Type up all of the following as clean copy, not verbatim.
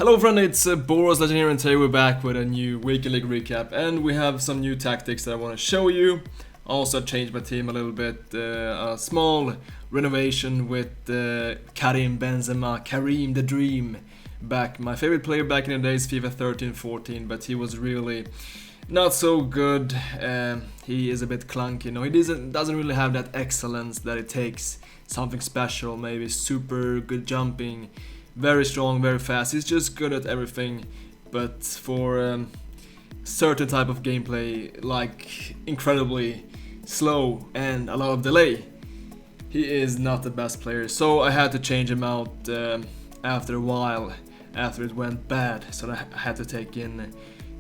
Hello friend, it's BorasLegend here, and today we're back with a new Weekend League recap, and we have some new tactics that I want to show you. Also changed my team a little bit, a small renovation with Karim the Dream back. My favorite player back in the days, FIFA 13-14, but he was really not so good. He is a bit clunky, he doesn't really have that excellence that it takes. Something special, maybe super good jumping, very strong, very fast. He's just good at everything, but for certain type of gameplay, like incredibly slow and a lot of delay, he is not the best player. So I had to change him out after a while, after it went bad. So I had to take in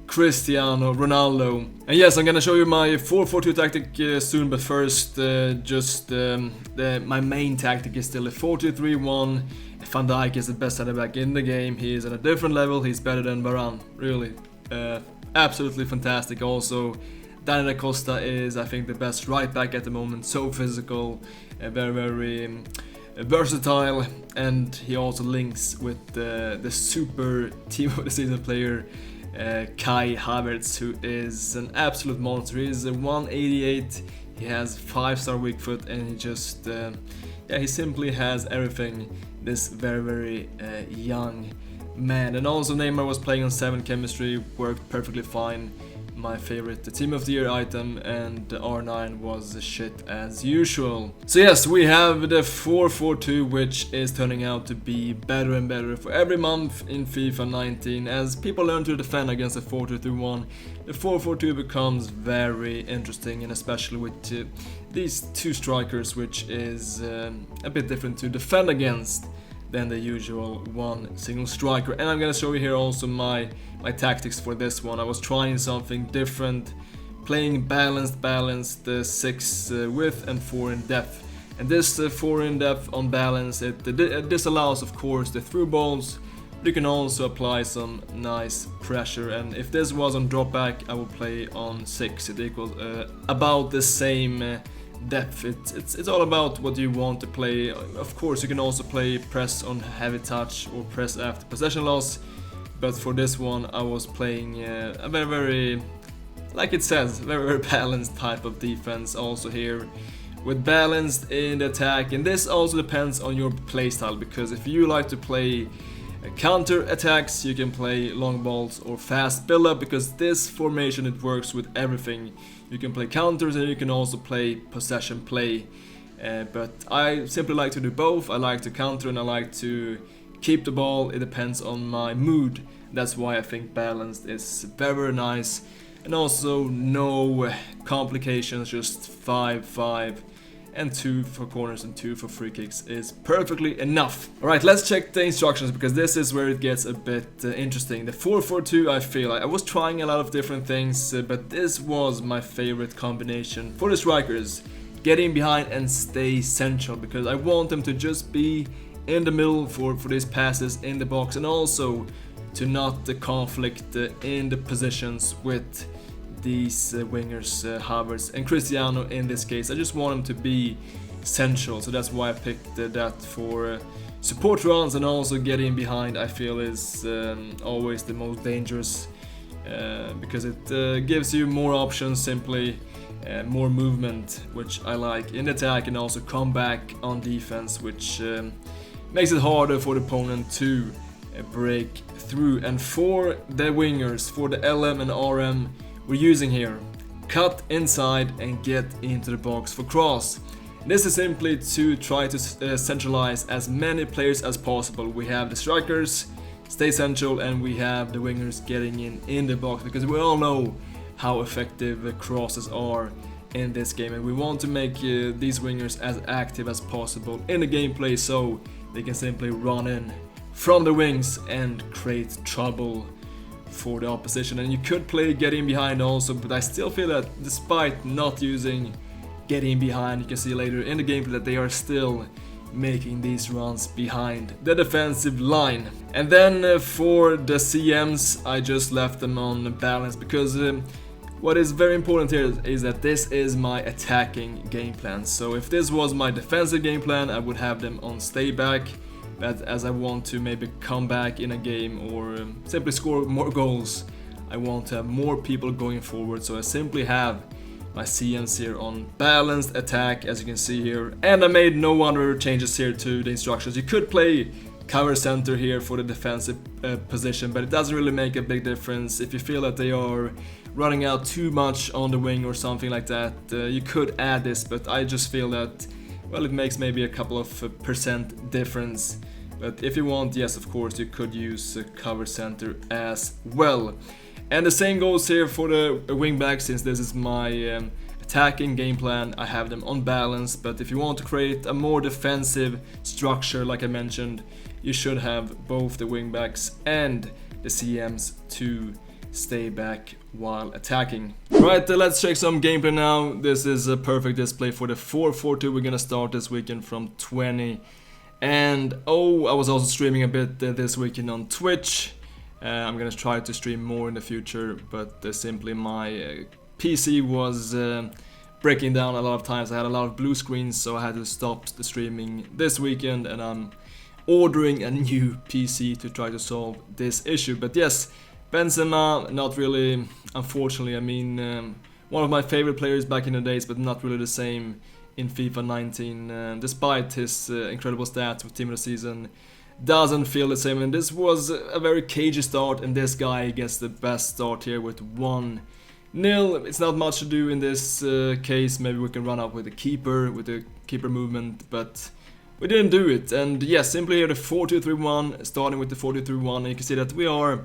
Cristiano Ronaldo. And yes, I'm gonna show you my 4-4-2 tactic soon, but first my main tactic is still a 4-2-3-1. Van Dijk is the best center back in the game. He is at a different level. He's better than Varane, really. Absolutely fantastic. Also, Dani Costa is, I think, the best right back at the moment. So physical, very versatile, and he also links with the super team of the season player Kai Havertz, who is an absolute monster. He is a 188. He has 5-star weak foot, and he just he simply has everything. This very young man. And also Neymar was playing on 7 chemistry, worked perfectly fine. My favorite team of the year item, and R9 was shit as usual. So yes, we have the 4-4-2, which is turning out to be better and better for every month in FIFA 19. As people learn to defend against the 4-2-3-1, the 4-4-2 becomes very interesting, and especially with these two strikers, which is a bit different to defend against than the usual one single striker. And I'm gonna show you here also my tactics for this one. I was trying something different, playing balanced 6 width and 4 in depth. And this 4 in depth on balance, it disallows, of course, the through balls, but you can also apply some nice pressure. And if this was on drop back, I would play on 6. It equals about the same depth. It's all about what you want to play. Of course, you can also play press on heavy touch or press after possession loss, but for this one I was playing a very, like it says, very balanced type of defense also here, with balanced in the attack. And this also depends on your playstyle, because if you like to play counter attacks, you can play long balls or fast build up, because this formation, it works with everything. You can play counters and you can also play possession play, but I simply like to do both. I like to counter and I like to keep the ball. It depends on my mood. That's why I think balanced is very nice, and also no complications, just 5-5 and 2 for corners and 2 for free kicks is perfectly enough. Alright, let's check the instructions, because this is where it gets a bit interesting. The 4-4-2, I feel I was trying a lot of different things, but this was my favorite combination for the strikers. Get in behind and stay central, because I want them to just be in the middle for these passes in the box, and also to not conflict in the positions with these wingers, Havertz and Cristiano in this case. I just want them to be central, so that's why I picked that for support runs. And also getting behind, I feel, is always the most dangerous, because it gives you more options, simply more movement, which I like in attack, and also comeback on defense, which makes it harder for the opponent to break through. And for the wingers, for the LM and RM, we're using here cut inside and get into the box for cross. This is simply to try to centralize as many players as possible. We have the strikers stay central, and we have the wingers getting in the box, because we all know how effective crosses are in this game, and we want to make these wingers as active as possible in the gameplay, so they can simply run in from the wings and create trouble for the opposition. And you could play getting behind also, but I still feel that despite not using getting behind, you can see later in the gameplay that they are still making these runs behind the defensive line. And then for the CMs, I just left them on balance, because what is very important here is that this is my attacking game plan. So if this was my defensive game plan, I would have them on stay back, but as I want to maybe come back in a game or simply score more goals, I want to have more people going forward, so I simply have my CMs here on balanced attack, as you can see here, and I made no other changes here to the instructions. You could play cover center here for the defensive position, but it doesn't really make a big difference. If you feel that they are running out too much on the wing or something like that, you could add this, but I just feel that, well, it makes maybe a couple of percent difference. But if you want, yes, of course, you could use cover center as well. And the same goes here for the wingback, since this is my attacking game plan. I have them on balance, but if you want to create a more defensive structure, like I mentioned, you should have both the wingbacks and the CMs to stay back while attacking. Right, let's check some gameplay now. This is a perfect display for the 4-4-2. We're gonna start this weekend from 20. And I was also streaming a bit this weekend on Twitch. I'm gonna try to stream more in the future, but simply my PC was breaking down a lot of times. I had a lot of blue screens, so I had to stop the streaming this weekend, and I'm ordering a new PC to try to solve this issue. But yes, Benzema, not really, unfortunately. I mean, one of my favorite players back in the days, but not really the same in FIFA 19. Despite his incredible stats with Team of the Season, doesn't feel the same. And this was a very cagey start, and this guy gets the best start here with 1-0. It's not much to do in this case. Maybe we can run up with the keeper movement, but we didn't do it. And yes, simply here the 4-2-3-1, starting with the 4-2-3-1, and you can see that we are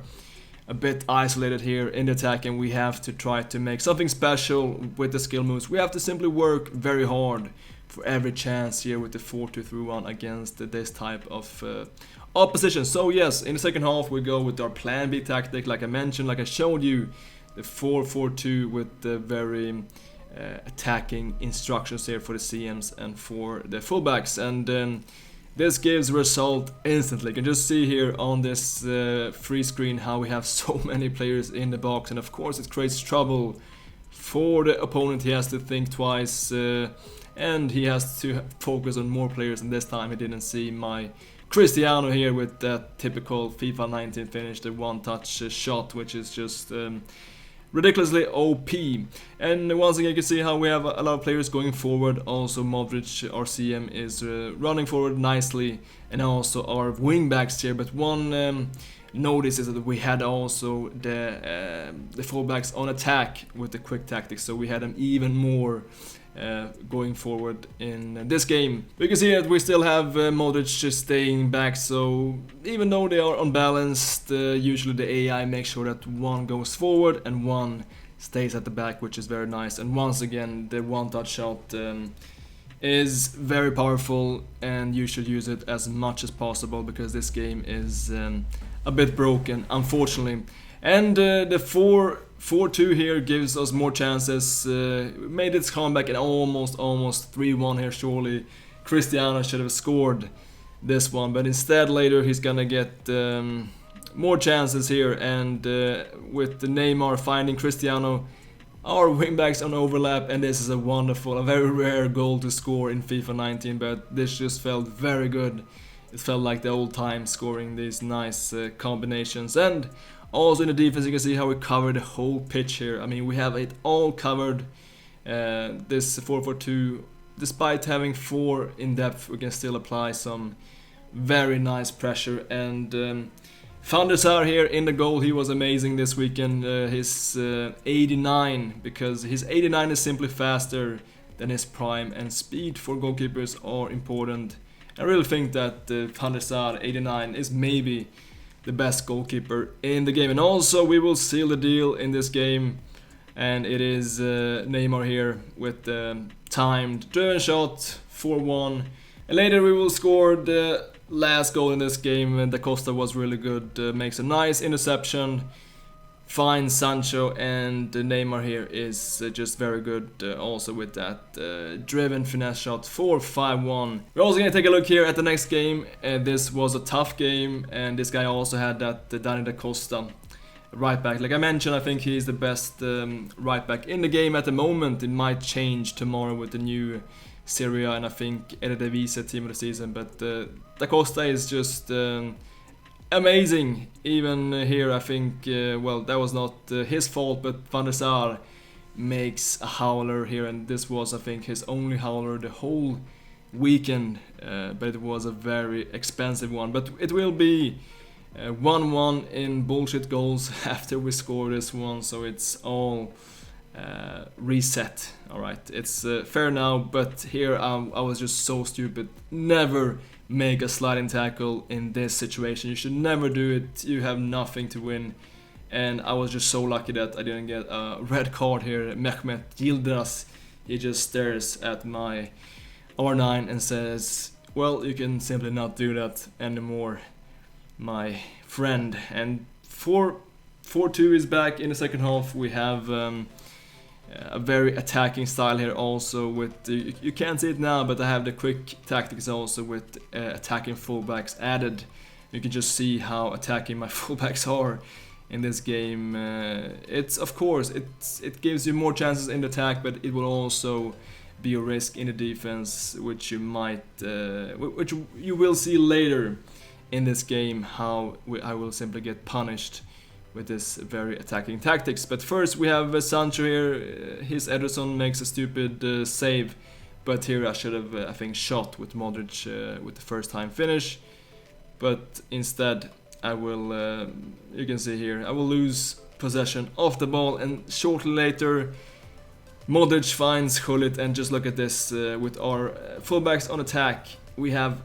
a bit isolated here in the attack, and we have to try to make something special with the skill moves. We have to simply work very hard for every chance here with the 4-2-3-1 against this type of opposition. So yes, in the second half we go with our plan B tactic, like I mentioned, like I showed you, the 4-4-2 with the very attacking instructions here for the CMs and for the fullbacks, and this gives result instantly. You can just see here on this free screen how we have so many players in the box, and of course it creates trouble for the opponent. He has to think twice, and he has to focus on more players, and this time he didn't see my Cristiano here with that typical FIFA 19 finish, the one-touch shot, which is just ridiculously OP. And once again you can see how we have a lot of players going forward. Also Modric, our CM, is running forward nicely, and also our wingbacks here. But one notice is that we had also the fullbacks on attack with the quick tactics, so we had them even more going forward in this game. We can see that we still have Modric staying back, so even though they are unbalanced, usually the AI makes sure that one goes forward and one stays at the back, which is very nice. And once again, the one-touch shot is very powerful, and you should use it as much as possible, because this game is a bit broken, unfortunately. And the 4-4-2 here gives us more chances. Made its comeback and almost 3-1 here. Surely Cristiano should have scored this one, but instead later he's gonna get more chances here, and with the Neymar finding Cristiano, our wingbacks on overlap, and this is a very rare goal to score in FIFA 19, but this just felt very good. It felt like the old time, scoring these nice combinations. And also in the defense you can see how we cover the whole pitch here. I mean, we have it all covered. This 4-4-2, despite having 4 in depth, we can still apply some very nice pressure. And Van der Sar here in the goal, he was amazing this weekend. His 89, because his 89 is simply faster than his prime, and speed for goalkeepers are important. I really think that Van der Sar 89 is maybe the best goalkeeper in the game. And also we will seal the deal in this game, and it is Neymar here with the timed driven shot, 4-1. And later we will score the last goal in this game, and Da Costa was really good, makes a nice interception, finds Sancho, and Neymar here is just very good, also with that driven finesse shot for 5-1. We're also going to take a look here at the next game. This was a tough game, and this guy also had that Da Costa right back. Like I mentioned, I think he's the best right back in the game at the moment. It might change tomorrow with the new Syria and I think Eredivisie team of the season. But Da Costa is just amazing. Even here, I think, well, that was not his fault, but Van der Sar makes a howler here, and this was, I think, his only howler the whole weekend, but it was a very expensive one. But it will be 1-1 in bullshit goals after we score this one, so it's all reset. Alright, it's fair now, but here I was just so stupid. Never make a sliding tackle in this situation. You should never do it. You have nothing to win. And I was just so lucky that I didn't get a red card here. Mehmet Yildiz, he just stares at my R9 and says, well, you can simply not do that anymore, my friend. And 4-2 is back in the second half. We have a very attacking style here also with, you can't see it now, but I have the quick tactics also with attacking fullbacks added. You can just see how attacking my fullbacks are in this game. It's, of course, it gives you more chances in the attack, but it will also be a risk in the defense, which you might, which you will see later in this game, how I will simply get punished with this very attacking tactics. But first we have Sancho here. His Ederson makes a stupid save, but here I should have, I think, shot with Modric with the first time finish. But instead I will, you can see here, I will lose possession of the ball, and shortly later Modric finds Gullit, and just look at this, with our fullbacks on attack, we have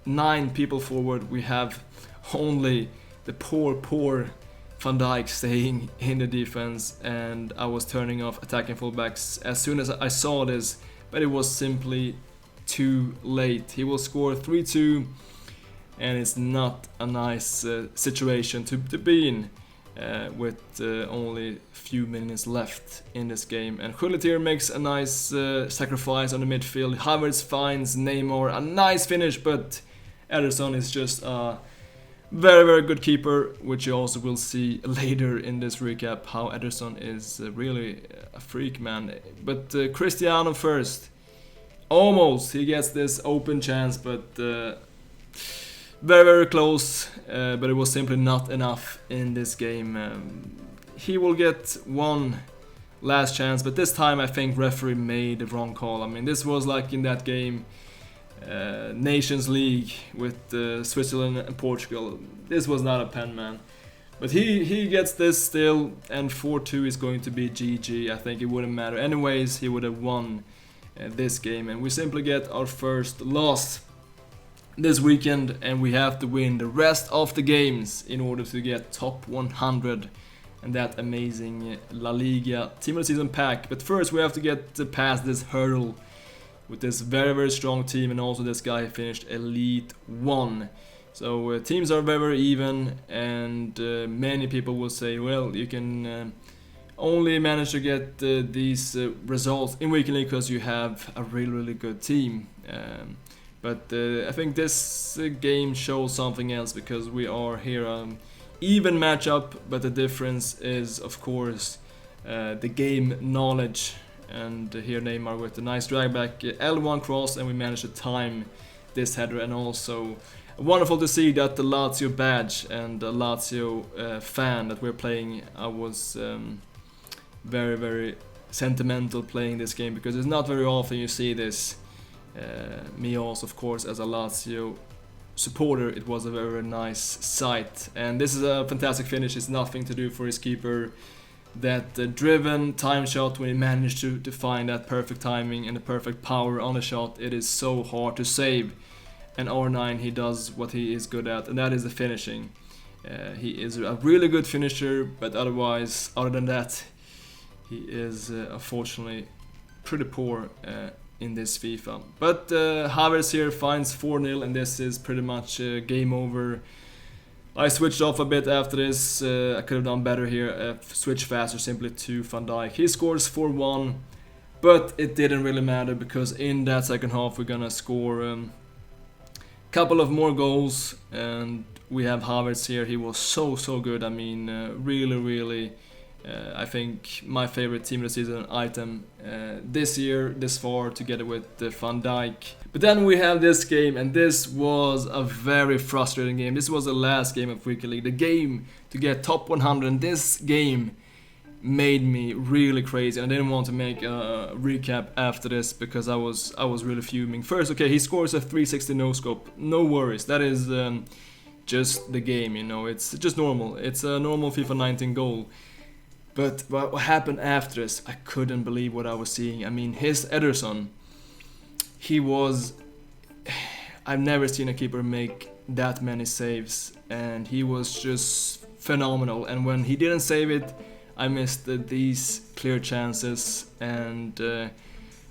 9 people forward, we have only the poor Van Dijk staying in the defense, and I was turning off attacking fullbacks as soon as I saw this, but it was simply too late. He will score 3-2, and it's not a nice situation to be in with only a few minutes left in this game. And Gullit here makes a nice sacrifice on the midfield. Havertz finds Neymar, a nice finish, but Ederson is just a very good keeper, which you also will see later in this recap, how Ederson is really a freak, man. But Cristiano first, almost he gets this open chance, but very close, but it was simply not enough in this game. He will get one last chance, but this time I think referee made the wrong call. I mean, this was like in that game, Nations League with Switzerland and Portugal. This was not a pen, man. But he gets this still, and 4-2 is going to be GG. I think it wouldn't matter. Anyways, he would have won this game, and we simply get our first loss this weekend, and we have to win the rest of the games in order to get top 100 and that amazing La Liga Team of the Season pack. But first we have to get past this hurdle with this very strong team, and also this guy finished Elite 1. So teams are very even, and many people will say, well, you can only manage to get these results in Weekend League because you have a really good team. But I think this game shows something else, because we are here even matchup, but the difference is, of course, the game knowledge. And here Neymar with a nice drag back L1 cross, and we managed to time this header. And also wonderful to see that the Lazio badge and the Lazio fan that we're playing, I was very sentimental playing this game, because it's not very often you see this. Me also, of course, as a Lazio supporter, it was a very nice sight. And this is a fantastic finish. It's nothing to do for his keeper. That driven time shot, when he managed to find that perfect timing and the perfect power on the shot, it is so hard to save. And R9, he does what he is good at, and that is the finishing. He is a really good finisher, but otherwise, other than that, he is unfortunately pretty poor in this FIFA. But Havertz here finds 4-0, and this is pretty much game over. I switched off a bit after this. I could have done better here. Switch faster simply to Van Dijk. He scores 4-1, but it didn't really matter, because in that second half we're gonna score a couple of more goals, and we have Havertz here. He was so good. I mean, really I think my favorite team of the season item this year, this far, together with Van Dijk. But then we have this game, and this was a very frustrating game. This was the last game of Weekend League, the game to get top 100, and this game made me really crazy. And I didn't want to make a recap after this because I was really fuming. First, okay, he scores a 360 no scope. No worries, that is just the game, you know. It's just normal. It's a normal FIFA 19 goal. But what happened after this, I couldn't believe what I was seeing. I mean, his Ederson, I've never seen a keeper make that many saves, and he was just phenomenal. And when he didn't save it, I missed these clear chances, and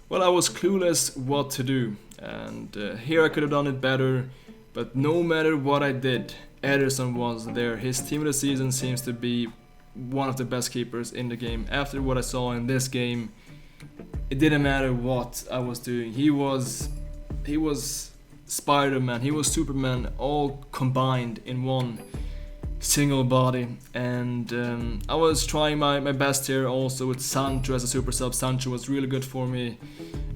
well, I was clueless what to do. And here I could have done it better, but no matter what I did, Ederson was there. His team of the season seems to be one of the best keepers in the game. After what I saw in this game, it didn't matter what I was doing. He was Spider-Man, he was Superman, all combined in one single body. And I was trying my best here also with Sancho as a super sub. Sancho was really good for me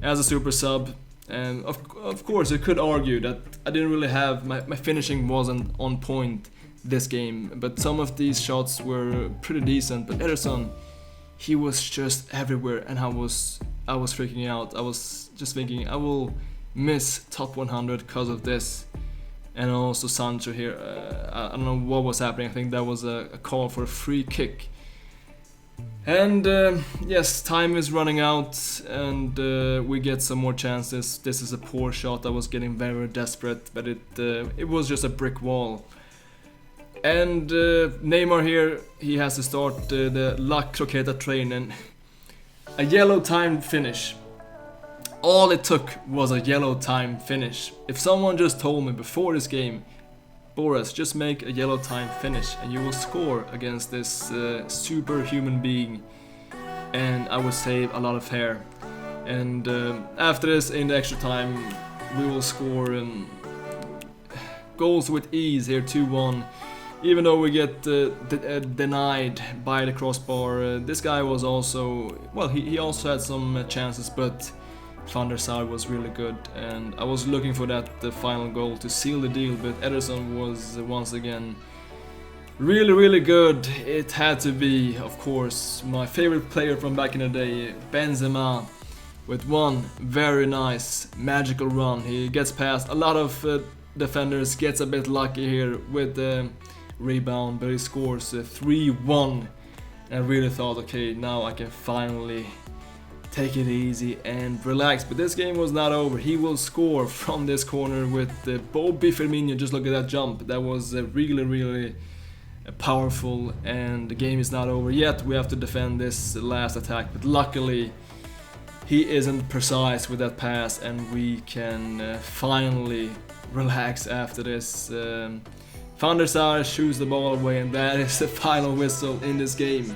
as a super sub. And of course, you could argue that I didn't really have, my finishing wasn't on point this game, but some of these shots were pretty decent. But Ederson, he was just everywhere, and I was freaking out. I was just thinking I will miss top 100 because of this. And also Sancho here, I don't know what was happening. I think that was a call for a free kick. And yes, time is running out, and we get some more chances. This is a poor shot. I was getting very desperate, but it was just a brick wall. And Neymar here, he has to start the La Croqueta train, and a yellow time finish. All it took was a yellow time finish. If someone just told me before this game, Boras, just make a yellow time finish and you will score against this superhuman being, and I would save a lot of hair. And after this, in the extra time, we will score goals with ease here, 2-1. Even though we get denied by the crossbar, this guy was also, well, he also had some chances, but Van der Sar was really good, and I was looking for that final goal to seal the deal, but Ederson was once again really good. It had to be, of course, my favorite player from back in the day, Benzema, with one very nice magical run. He gets past a lot of defenders, gets a bit lucky here with the rebound, but he scores 3-1. And I really thought, okay, now I can finally take it easy and relax. But this game was not over. He will score from this corner with Bobby Firmino. Just look at that jump. That was really powerful, and the game is not over yet. We have to defend this last attack, but luckily he isn't precise with that pass, and we can finally relax after this. Van der Sar shoots the ball away, and that is the final whistle in this game.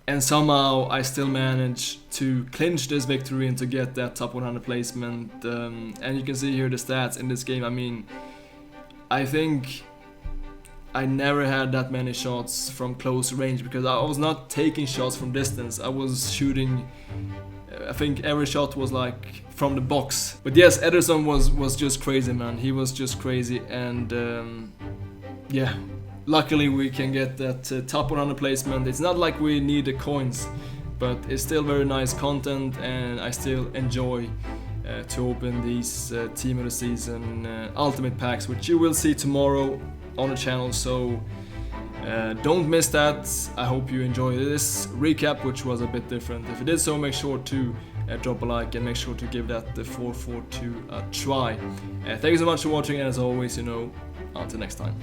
And somehow I still managed to clinch this victory and to get that top 100 placement. And you can see here the stats in this game. I mean, I think I never had that many shots from close range because I was not taking shots from distance. I was shooting, I think every shot was like from the box. But yes, Ederson was just crazy, man. He was just crazy, and yeah, luckily we can get that top 100 placement. It's not like we need the coins, but it's still very nice content, and I still enjoy to open these team of the season ultimate packs, which you will see tomorrow on the channel, so don't miss that. I hope you enjoyed this recap, which was a bit different. If you did so, make sure to drop a like and make sure to give that the 442 a try. Thank you so much for watching, and as always, you know, until next time.